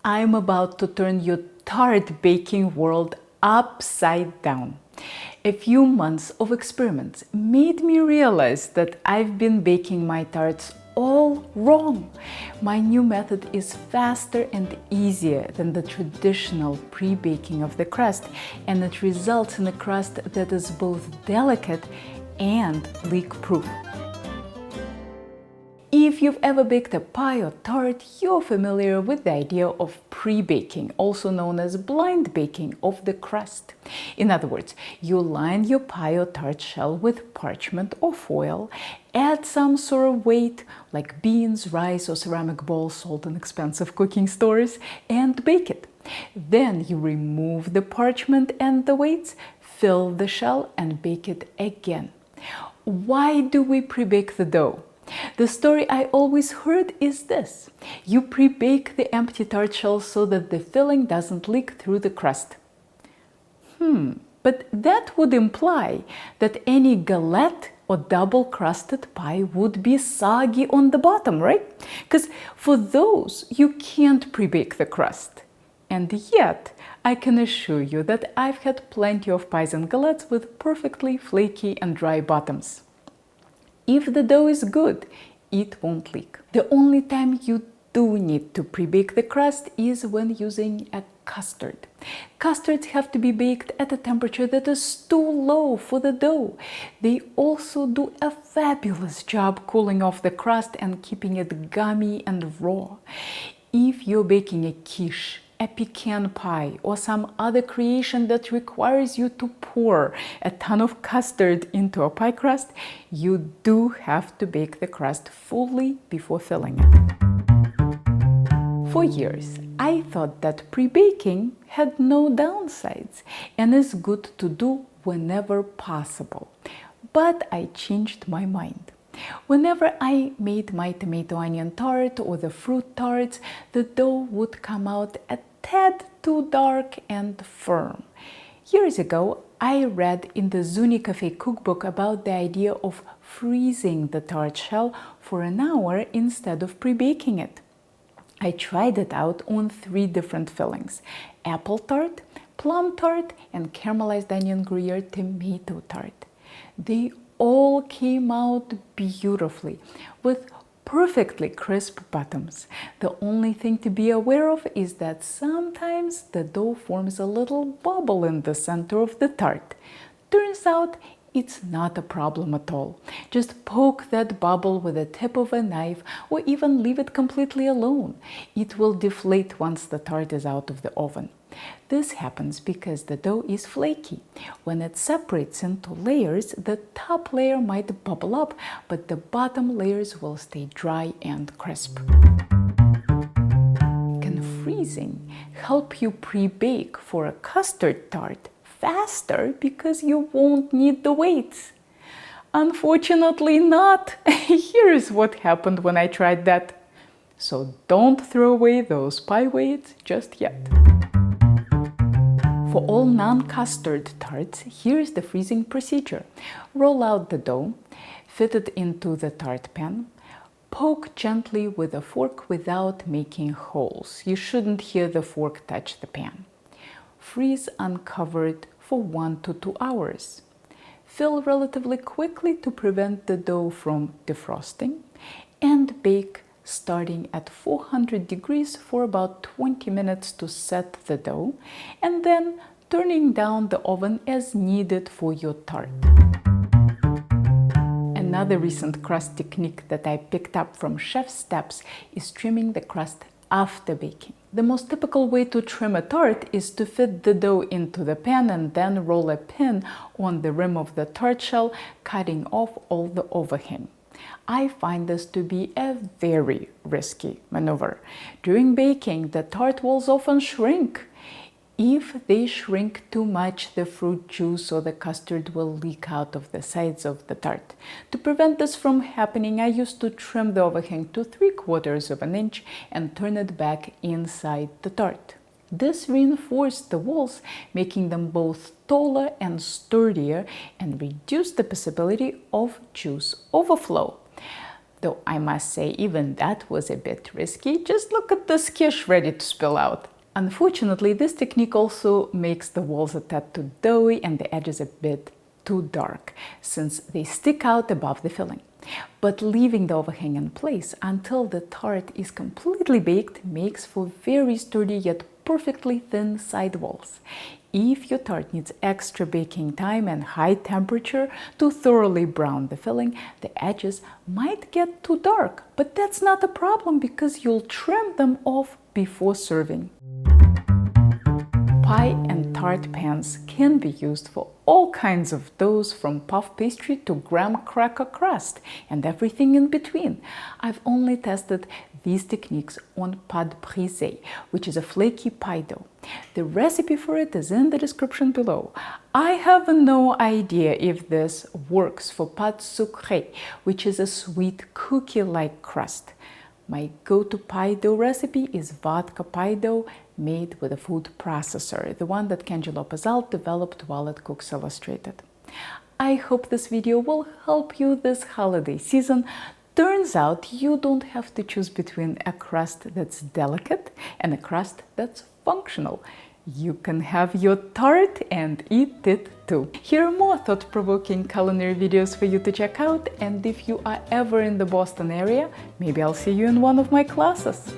I'm about to turn your tart baking world upside down. A few months of experiments made me realize that I've been baking my tarts all wrong. My new method is faster and easier than the traditional pre-baking of the crust, and it results in a crust that is both delicate and leak-proof. If you've ever baked a pie or tart, you're familiar with the idea of pre-baking, also known as blind baking of the crust. In other words, you line your pie or tart shell with parchment or foil, add some sort of weight like beans, rice, or ceramic balls sold in expensive cooking stores, and bake it. Then you remove the parchment and the weights, fill the shell, and bake it again. Why do we pre-bake the dough? The story I always heard is this: you pre-bake the empty tart shell so that the filling doesn't leak through the crust. But that would imply that any galette or double-crusted pie would be soggy on the bottom, right? Because for those, you can't pre-bake the crust. And yet, I can assure you that I've had plenty of pies and galettes with perfectly flaky and dry bottoms. If the dough is good, it won't leak. The only time you do need to pre-bake the crust is when using a custard. Custards have to be baked at a temperature that is too low for the dough. They also do a fabulous job cooling off the crust and keeping it gummy and raw. If you're baking a quiche, a pecan pie, or some other creation that requires you to pour a ton of custard into a pie crust, you do have to bake the crust fully before filling it. For years, I thought that pre-baking had no downsides and is good to do whenever possible. But I changed my mind. Whenever I made my tomato onion tart or the fruit tarts, the dough would come out a tad too dark and firm. Years ago, I read in the Zuni Cafe cookbook about the idea of freezing the tart shell for an hour instead of pre-baking it. I tried it out on 3 different fillings: apple tart, plum tart, and caramelized onion Gruyere tomato tart. They all came out beautifully with perfectly crisp bottoms. The only thing to be aware of is that sometimes the dough forms a little bubble in the center of the tart. Turns out it's not a problem at all. Just poke that bubble with the tip of a knife or even leave it completely alone. It will deflate once the tart is out of the oven. This happens because the dough is flaky. When it separates into layers, the top layer might bubble up, but the bottom layers will stay dry and crisp. Can freezing help you pre-bake for a custard tart faster because you won't need the weights? Unfortunately not. Here's what happened when I tried that. So don't throw away those pie weights just yet. For all non-custard tarts, here's the freezing procedure. Roll out the dough, fit it into the tart pan, poke gently with a fork without making holes. You shouldn't hear the fork touch the pan. Freeze uncovered for 1 to 2 hours. Fill relatively quickly to prevent the dough from defrosting, and bake starting at 400 degrees for about 20 minutes to set the dough, and then turning down the oven as needed for your tart. Another recent crust technique that I picked up from Chef's Steps is trimming the crust after baking. The most typical way to trim a tart is to fit the dough into the pan and then roll a pin on the rim of the tart shell, cutting off all the overhang. I find this to be a very risky maneuver. During baking, the tart walls often shrink. If they shrink too much, the fruit juice or the custard will leak out of the sides of the tart. To prevent this from happening, I used to trim the overhang to 3/4 of an inch and turn it back inside the tart. This reinforced the walls, making them both taller and sturdier, and reduced the possibility of juice overflow. Though I must say even that was a bit risky. Just look at the skish ready to spill out. Unfortunately, this technique also makes the walls a tad too doughy and the edges a bit too dark, since they stick out above the filling. But leaving the overhang in place until the tart is completely baked makes for very sturdy yet perfectly thin side walls. If your tart needs extra baking time and high temperature to thoroughly brown the filling, the edges might get too dark, but that's not a problem because you'll trim them off before serving. Pie and tart pans can be used for all kinds of doughs, from puff pastry to graham cracker crust and everything in between. I've only tested these techniques on pâte brisée, which is a flaky pie dough. The recipe for it is in the description below. I have no idea if this works for pâte sucrée, which is a sweet cookie-like crust. My go-to pie dough recipe is vodka pie dough made with a food processor, the one that Kenji Lopez-Alt developed while at Cooks Illustrated. I hope this video will help you this holiday season. Turns out you don't have to choose between a crust that's delicate and a crust that's functional. You can have your tart and eat it too. Here are more thought-provoking culinary videos for you to check out, and if you are ever in the Boston area, maybe I'll see you in one of my classes.